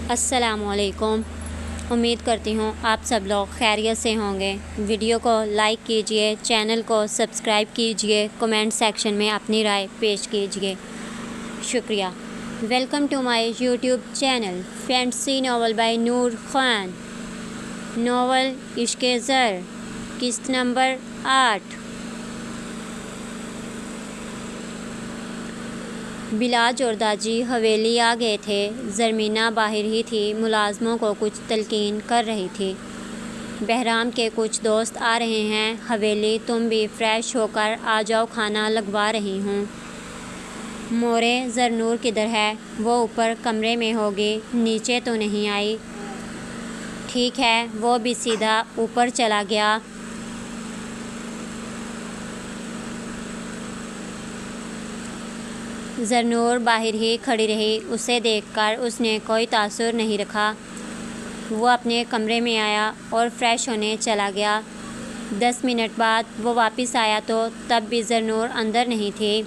अस्सलामुअलैकुम। उम्मीद करती हूँ आप सब लोग खैरियत से होंगे। वीडियो को लाइक कीजिए, चैनल को सब्सक्राइब कीजिए, कमेंट सेक्शन में अपनी राय पेश कीजिए। शुक्रिया। Welcome to my YouTube channel fantasy novel by Noor Khan. Novel इश्क़ ज़र, किस्त नंबर 8। बिलाज और दाजी हवेली आ गए थे। ज़रमीना बाहर ही थी, मुलाजमों को कुछ तलकीन कर रही थी। बहराम के कुछ दोस्त आ रहे हैं हवेली, तुम भी फ्रेश होकर आ जाओ, खाना लगवा रही हूँ। मोरे ज़रनूर किधर है? वो ऊपर कमरे में होगी, नीचे तो नहीं आई। ठीक है, वो भी सीधा ऊपर चला गया। ज़रनूर बाहर ही खड़ी रही। उसे देखकर उसने कोई तासुर नहीं रखा। वो अपने कमरे में आया और फ्रेश होने चला गया। 10 मिनट बाद वो वापस आया तो तब भी ज़रनूर अंदर नहीं थी।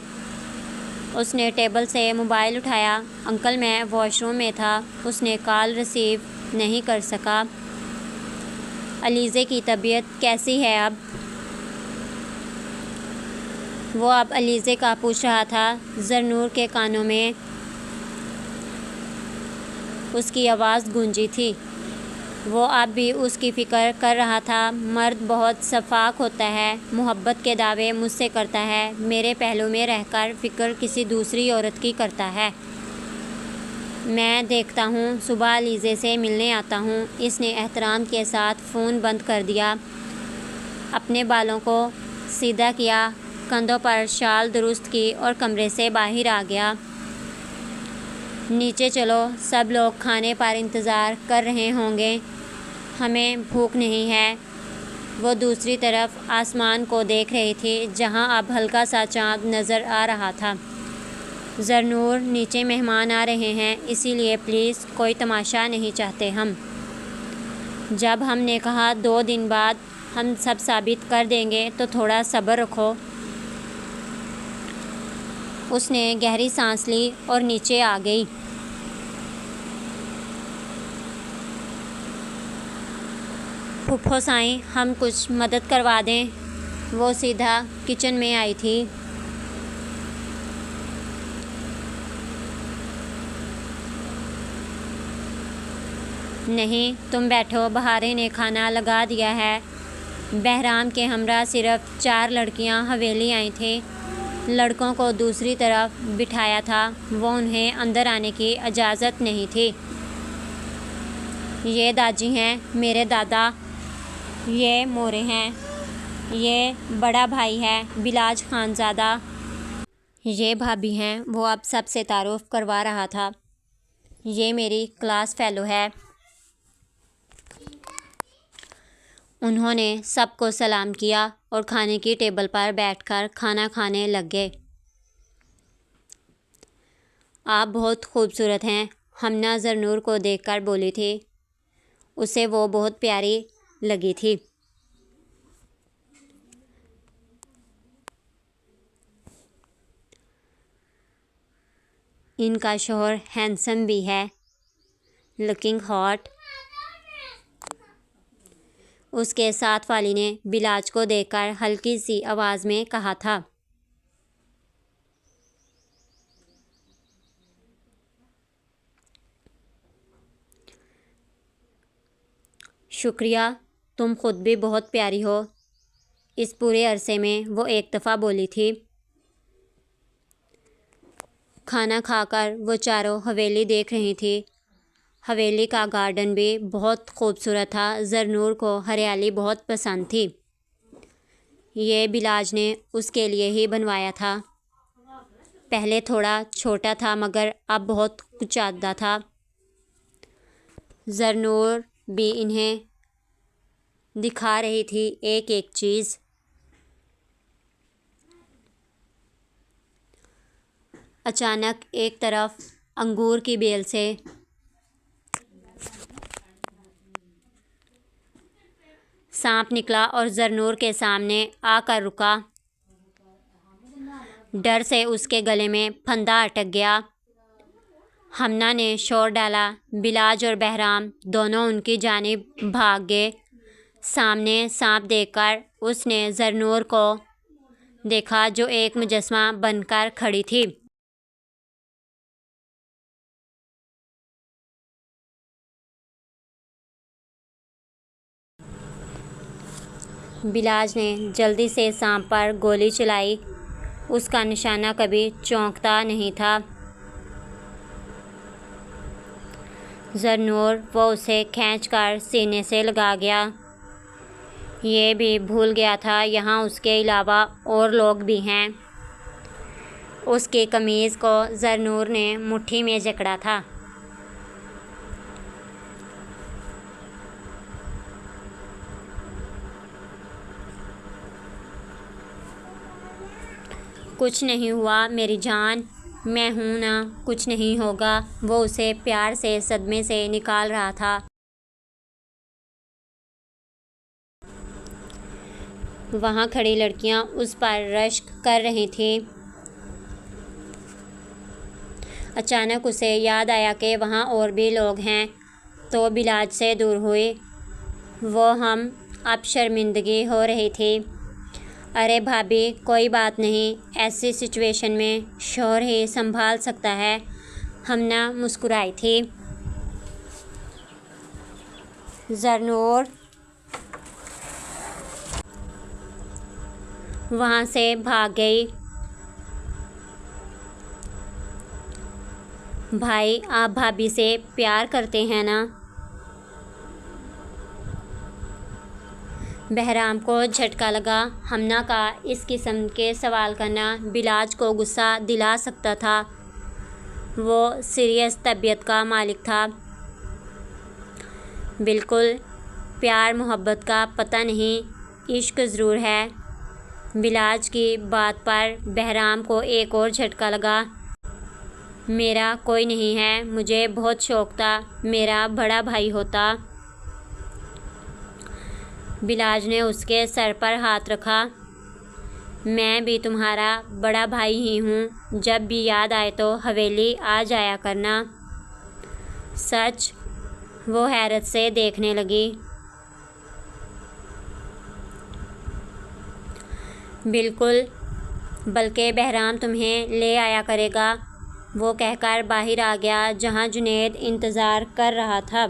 उसने टेबल से मोबाइल उठाया। अंकल, मैं वॉशरूम में था। उसने कॉल रिसीव नहीं कर सका। अलीज़े की तबीयत कैसी है अब? वो अब अलीज़े का पूछ रहा था। ज़रनूर के कानों में उसकी आवाज़ गूंजी थी। वो अब भी उसकी फ़िक्र कर रहा था। मर्द बहुत शफ़ाक़ होता है, मोहब्बत के दावे मुझसे करता है, मेरे पहलू में रहकर फ़िक्र किसी दूसरी औरत की करता है। मैं देखता हूँ, सुबह अलीज़े से मिलने आता हूँ। इसने एहतराम के साथ फ़ोन बंद कर दिया, अपने बालों को सीधा किया, कंधों पर शाल दुरुस्त की और कमरे से बाहर आ गया। नीचे चलो, सब लोग खाने पर इंतज़ार कर रहे होंगे, हमें भूख नहीं है। वो दूसरी तरफ आसमान को देख रही थी, जहां अब हल्का सा चाँद नज़र आ रहा था। ज़रनूर, नीचे मेहमान आ रहे हैं, इसीलिए प्लीज़ कोई तमाशा नहीं चाहते हम। जब हमने कहा 2 दिन बाद हम सब साबित कर देंगे, तो थोड़ा सब्र रखो। उसने गहरी सांस ली और नीचे आ गई। फुफ्फो साईं, हम कुछ मदद करवा दें? वो सीधा किचन में आई थी। नहीं, तुम बैठो, बहारे ने खाना लगा दिया है। बहराम के हमरा सिर्फ 4 लड़कियां हवेली आई थी। लड़कों को दूसरी तरफ बिठाया था, वो उन्हें अंदर आने की इजाज़त नहीं थी। ये दाजी हैं, मेरे दादा। ये मोरे हैं, ये बड़ा भाई है बिलाज खानज़ादा। ये भाभी हैं। वो अब सबसे तारुफ करवा रहा था। ये मेरी क्लास फ़ेलो है। उन्होंने सबको सलाम किया और खाने की टेबल पर बैठकर खाना खाने लग गए। आप बहुत खूबसूरत हैं, हमना ज़रनूर को देखकर बोली थी। उसे वो बहुत प्यारी लगी थी। इनका शौहर हैंडसम भी है, लुकिंग हॉट। उसके साथ वाली ने बिलाज को देखकर हल्की सी आवाज़ में कहा था। शुक्रिया, तुम खुद भी बहुत प्यारी हो। इस पूरे अरसे में वो एक दफ़ा बोली थी। खाना खाकर वो चारों हवेली देख रही थी। हवेली का गार्डन भी बहुत खूबसूरत था। ज़रनूर को हरियाली बहुत पसंद थी। ये बिलाज ने उसके लिए ही बनवाया था। पहले थोड़ा छोटा था, मगर अब बहुत कुचादा था। ज़रनूर भी इन्हें दिखा रही थी एक एक चीज़। अचानक एक तरफ अंगूर की बेल से सांप निकला और ज़रनूर के सामने आकर रुका। डर से उसके गले में फंदा अटक गया। हमना ने शोर डाला। बिलाज और बहराम दोनों उनकी जानिब भाग गए। सामने सांप देखकर उसने ज़रनूर को देखा जो एक मुजस्समा बनकर खड़ी थी। बिलाज ने जल्दी से सांप पर गोली चलाई। उसका निशाना कभी चौंकता नहीं था। ज़रनूर वो उसे खींचकर सीने से लगा गया। ये भी भूल गया था यहाँ उसके अलावा और लोग भी हैं। उसकी कमीज़ को ज़रनूर ने मुट्ठी में जकड़ा था। कुछ नहीं हुआ मेरी जान, मैं हूँ ना, कुछ नहीं होगा। वो उसे प्यार से सदमे से निकाल रहा था। वहाँ खड़ी लड़कियाँ उस पर रश्क कर रही थीं। अचानक उसे याद आया कि वहाँ और भी लोग हैं, तो बिलाज से दूर हुई। वो हम अब शर्मिंदगी हो रही थी। अरे भाभी, कोई बात नहीं, ऐसी सिचुएशन में शौहर ही संभाल सकता है। हमना मुस्कुराई थी। ज़रनूर वहाँ से भाग गई। भाई, आप भाभी से प्यार करते हैं ना? बहराम को झटका लगा। हमना का इस किस्म के सवाल करना बिलाज को गुस्सा दिला सकता था। वो सीरियस तबीयत का मालिक था। बिल्कुल, प्यार मोहब्बत का पता नहीं, इश्क ज़रूर है। बिलाज की बात पर बहराम को एक और झटका लगा। मेरा कोई नहीं है, मुझे बहुत शौक़ था मेरा बड़ा भाई होता। बिलाज ने उसके सर पर हाथ रखा। मैं भी तुम्हारा बड़ा भाई ही हूँ। जब भी याद आए तो हवेली आ जाया करना। सच? वो हैरत से देखने लगी। बिल्कुल, बल्कि बहराम तुम्हें ले आया करेगा। वो कहकर बाहर आ गया जहाँ जुनैद इंतज़ार कर रहा था।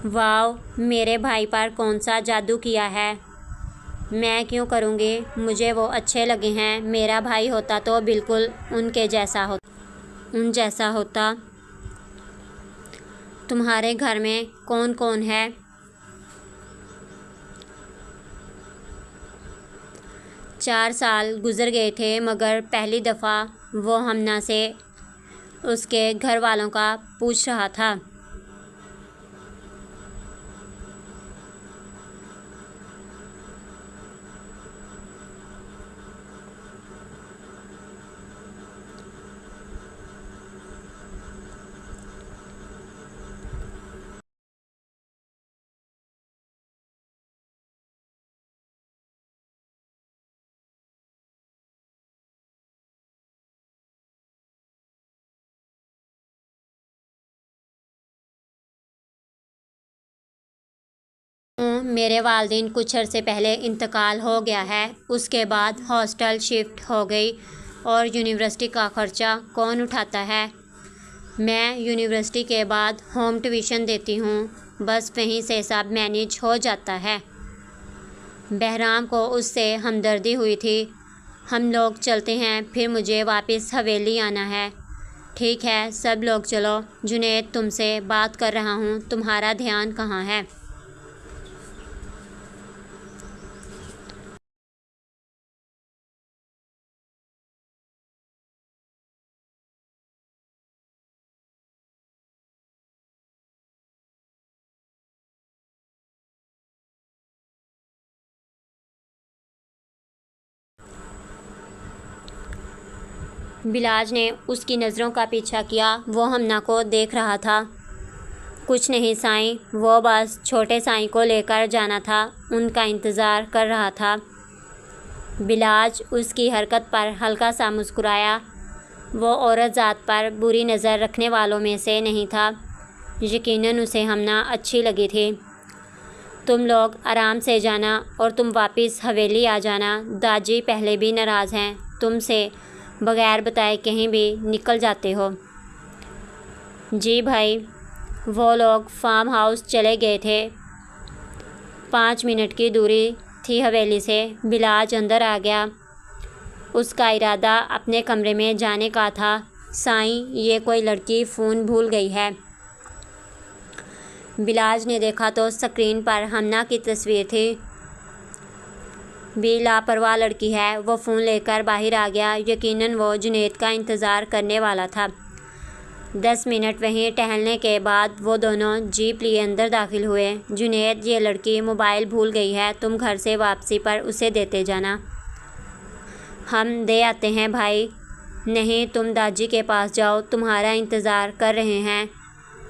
वाओ, मेरे भाई पर कौन सा जादू किया है? मैं क्यों करूँगी, मुझे वो अच्छे लगे हैं। मेरा भाई होता तो बिल्कुल उन जैसा होता। तुम्हारे घर में कौन कौन है? चार साल गुज़र गए थे, मगर पहली दफ़ा वो हमना से उसके घर वालों का पूछ रहा था। मेरे वालिदैन कुछ अरसे पहले इंतकाल हो गया है। उसके बाद हॉस्टल शिफ्ट हो गई। और यूनिवर्सिटी का ख़र्चा कौन उठाता है? मैं यूनिवर्सिटी के बाद होम ट्यूशन देती हूँ, बस वहीं से सब मैनेज हो जाता है। बहराम को उससे हमदर्दी हुई थी। हम लोग चलते हैं, फिर मुझे वापस हवेली आना है। ठीक है, सब लोग चलो। जुनैद, तुमसे बात कर रहा हूँ, तुम्हारा ध्यान कहाँ है? बिलाज ने उसकी नज़रों का पीछा किया। वो हमना को देख रहा था। कुछ नहीं साईं, वो बस छोटे साईं को लेकर जाना था, उनका इंतज़ार कर रहा था। बिलाज उसकी हरकत पर हल्का सा मुस्कुराया। वो औरत ज़ात पर बुरी नज़र रखने वालों में से नहीं था। यकीनन उसे हमना अच्छी लगी थी। तुम लोग आराम से जाना और तुम वापस हवेली आ जाना। दादी पहले भी नाराज़ हैं, तुमसे बगैर बताए कहीं भी निकल जाते हो। जी भाई। वो लोग फार्म हाउस चले गए थे। 5 मिनट की दूरी थी हवेली से। बिलाज अंदर आ गया। उसका इरादा अपने कमरे में जाने का था। साईं, ये कोई लड़की फ़ोन भूल गई है। बिलाज ने देखा तो स्क्रीन पर हमना की तस्वीर थी। भी लापरवाह लड़की है। वो फ़ोन लेकर बाहर आ गया। यकीनन वो जुनैद का इंतज़ार करने वाला था। 10 मिनट वहीं टहलने के बाद वो दोनों जीप लिए अंदर दाखिल हुए। जुनैद, ये लड़की मोबाइल भूल गई है, तुम घर से वापसी पर उसे देते जाना। हम दे आते हैं भाई। नहीं, तुम दादी के पास जाओ, तुम्हारा इंतज़ार कर रहे हैं।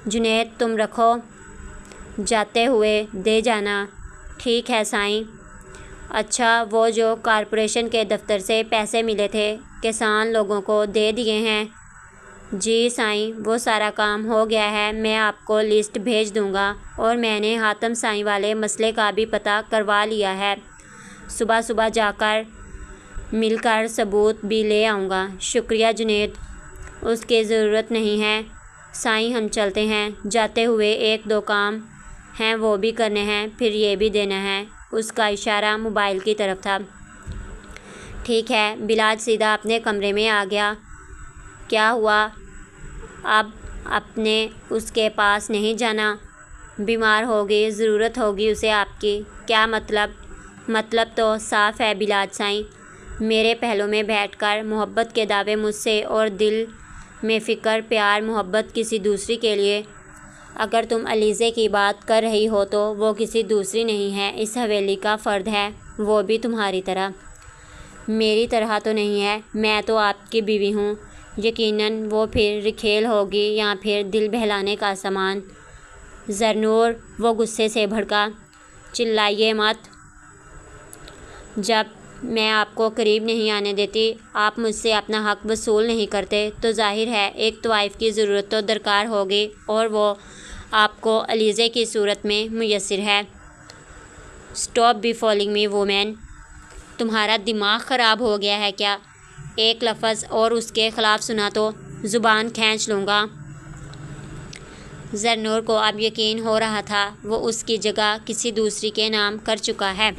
जुनैद, तुम रखो, जाते हुए दे जाना। ठीक है साईं। अच्छा, वो जो कॉरपोरेशन के दफ्तर से पैसे मिले थे, किसान लोगों को दे दिए हैं? जी साईं, वो सारा काम हो गया है। मैं आपको लिस्ट भेज दूंगा और मैंने हातम साईं वाले मसले का भी पता करवा लिया है। सुबह सुबह जाकर मिलकर सबूत भी ले आऊँगा। शुक्रिया जुनैद, उसकी ज़रूरत नहीं है। साईं, हम चलते हैं। जाते हुए 1-2 काम हैं वो भी करने हैं, फिर ये भी देना है। उसका इशारा मोबाइल की तरफ था। ठीक है। बिलाज सीधा अपने कमरे में आ गया। क्या हुआ? अब अपने उसके पास नहीं जाना? बीमार होगी, ज़रूरत होगी उसे आपकी। क्या मतलब? मतलब तो साफ़ है बिलाज साईं। मेरे पहलों में बैठकर मोहब्बत के दावे मुझसे और दिल में फ़िक्र, प्यार, मोहब्बत किसी दूसरी के लिए। अगर तुम अलीज़े की बात कर रही हो तो वो किसी दूसरी नहीं है, इस हवेली का फ़र्द है, वो भी तुम्हारी तरह। मेरी तरह तो नहीं है, मैं तो आपकी बीवी हूँ। यकीनन वो फिर रिखेल होगी या फिर दिल बहलाने का सामान। ज़रनूर, वो गुस्से से भड़का। चिल्लाइए मत। जब मैं आपको करीब नहीं आने देती, आप मुझसे अपना हक़ वसूल नहीं करते, तो जाहिर है एक तवाइफ़ की ज़रूरत तो दरकार होगी, और वो आपको अलीज़े की सूरत में मुयस्सर है। Stop be falling me women. तुम्हारा दिमाग ख़राब हो गया है क्या? एक लफ्ज़ और उसके ख़िलाफ़ सुना तो ज़ुबान खींच लूँगा। ज़रनूर को अब यकीन हो रहा था वो उसकी जगह किसी दूसरी के नाम कर चुका है।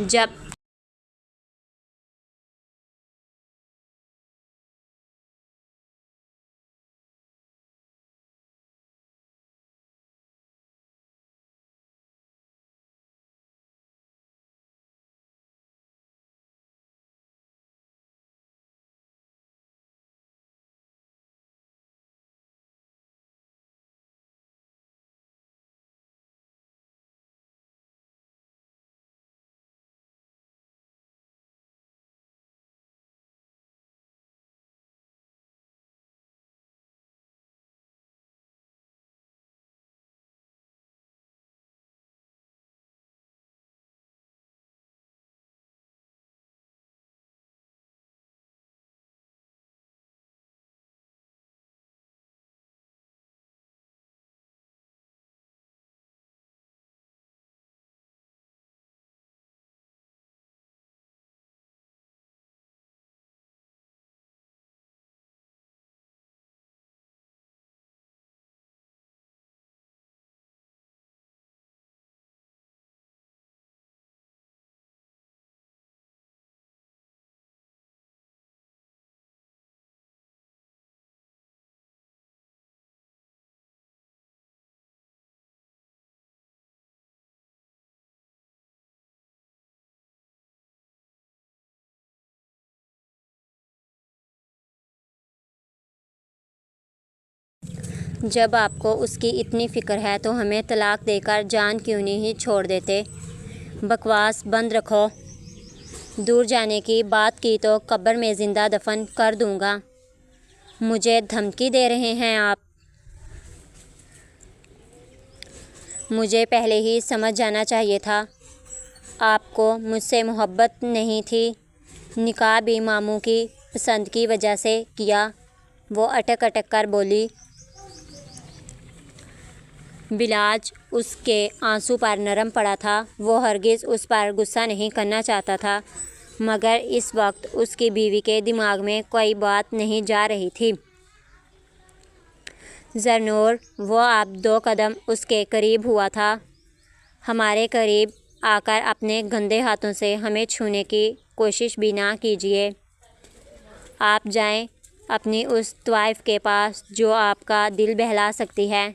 जब जब आपको उसकी इतनी फ़िक्र है तो हमें तलाक देकर जान क्यों नहीं छोड़ देते? बकवास बंद रखो। दूर जाने की बात की तो कब्र में ज़िंदा दफन कर दूँगा। मुझे धमकी दे रहे हैं आप? मुझे पहले ही समझ जाना चाहिए था। आपको मुझसे मोहब्बत नहीं थी। निकाह भी मामू की पसंद की वजह से किया, वो अटक अटक कर बोली। बिलाज उसके आंसू पर नरम पड़ा था। वो हरगिज़ उस पर गुस्सा नहीं करना चाहता था, मगर इस वक्त उसकी बीवी के दिमाग में कोई बात नहीं जा रही थी। ज़रनूर, वो अब 2 कदम उसके करीब हुआ था। हमारे करीब आकर अपने गंदे हाथों से हमें छूने की कोशिश भी ना कीजिए। आप जाएं अपनी उस तवाइफ के पास जो आपका दिल बहला सकती है।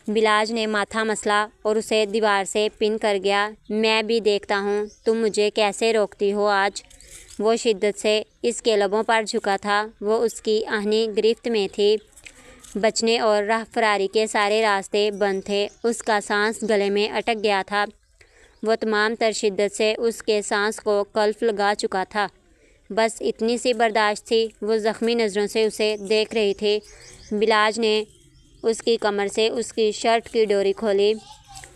बिलाज ने माथा मसला और उसे दीवार से पिन कर गया। मैं भी देखता हूँ तुम मुझे कैसे रोकती हो आज। वो शिद्दत से इसके लबों पर झुका था। वो उसकी आहनी गिरफ्त में थी। बचने और राह फरारी के सारे रास्ते बंद थे। उसका सांस गले में अटक गया था। वो तमाम तर शिद्दत से उसके सांस को कल्फ लगा चुका था। बस इतनी सी बर्दाश्त थी। वो ज़ख्मी नज़रों से उसे देख रही थी। बिलाज ने उसकी कमर से उसकी शर्ट की डोरी खोली।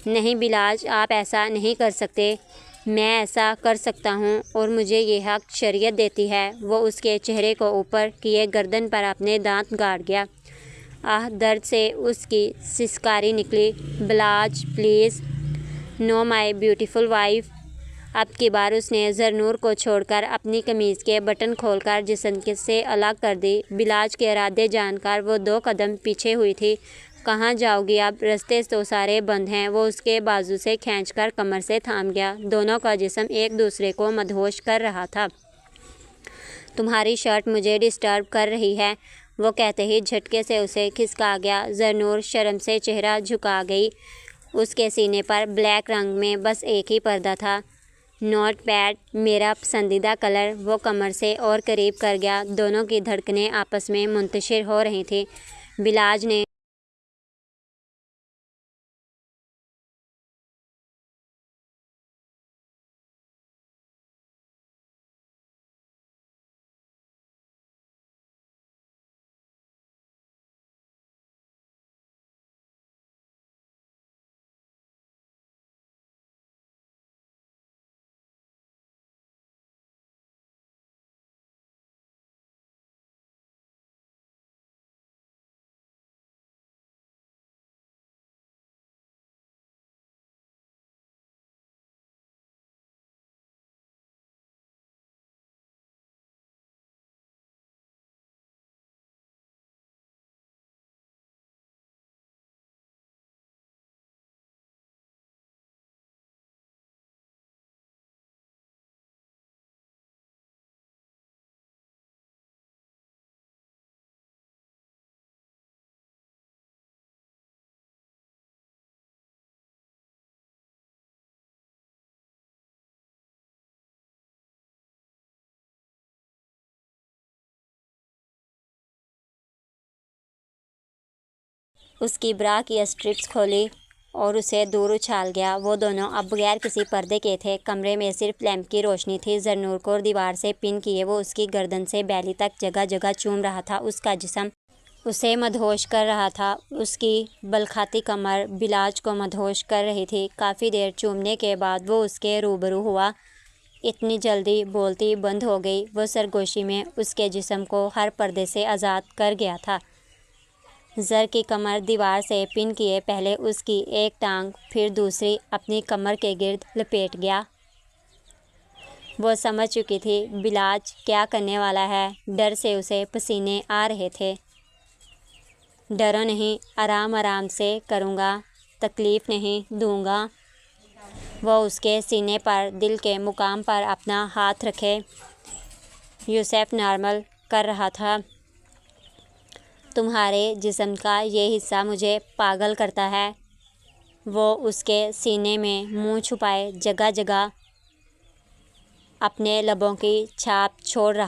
नहीं बिलाज, आप ऐसा नहीं कर सकते। मैं ऐसा कर सकता हूँ और मुझे ये हक शरीयत देती है। वो उसके चेहरे को ऊपर किए गर्दन पर अपने दांत गाड़ गया। आह, दर्द से उसकी सिसकारी निकली। बिलाज please, no my beautiful wife. अब की बार उसने ज़रनूर को छोड़कर अपनी कमीज़ के बटन खोलकर जिस्म से अलग कर दी। बिलाज के इरादे जानकर वो 2 कदम पीछे हुई थी। कहाँ जाओगी अब, रास्ते तो सारे बंद हैं। वो उसके बाजू से खींचकर कमर से थाम गया। दोनों का जिस्म एक दूसरे को मदहोश कर रहा था। तुम्हारी शर्ट मुझे डिस्टर्ब कर रही है, वो कहते ही झटके से उसे खिसका गया। ज़रनूर शर्म से चेहरा झुका गई। उसके सीने पर ब्लैक रंग में बस एक ही पर्दा था। नॉट बैड, मेरा पसंदीदा कलर। वो कमर से और करीब कर गया। दोनों की धड़कनें आपस में मुंतशिर हो रही थीं। बिलाज ने उसकी ब्रा की स्ट्रिप्स खोली और उसे दूर उछाल गया। वो दोनों अब बगैर किसी पर्दे के थे। कमरे में सिर्फ लैंप की रोशनी थी। ज़रनूर को दीवार से पिन किए वो उसकी गर्दन से बैली तक जगह जगह चूम रहा था। उसका जिस्म उसे मदहोश कर रहा था। उसकी बलखाती कमर बिलाज को मदहोश कर रही थी। काफ़ी देर चूमने के बाद वो उसके रूबरू हुआ। इतनी जल्दी बोलती बंद हो गई। वो सरगोशी में उसके जिस्म को हर पर्दे से आज़ाद कर गया था। ज़र की कमर दीवार से पिन किए पहले उसकी एक टांग फिर दूसरी अपनी कमर के गिर्द लपेट गया। वो समझ चुकी थी बिलाज क्या करने वाला है। डर से उसे पसीने आ रहे थे। डरो नहीं, आराम आराम से करूँगा, तकलीफ़ नहीं दूँगा। वो उसके सीने पर दिल के मुकाम पर अपना हाथ रखे यूसुफ नॉर्मल कर रहा था। तुम्हारे जिस्म का ये हिस्सा मुझे पागल करता है। वो उसके सीने में मुंह छुपाए जगह जगह अपने लबों की छाप छोड़ रहा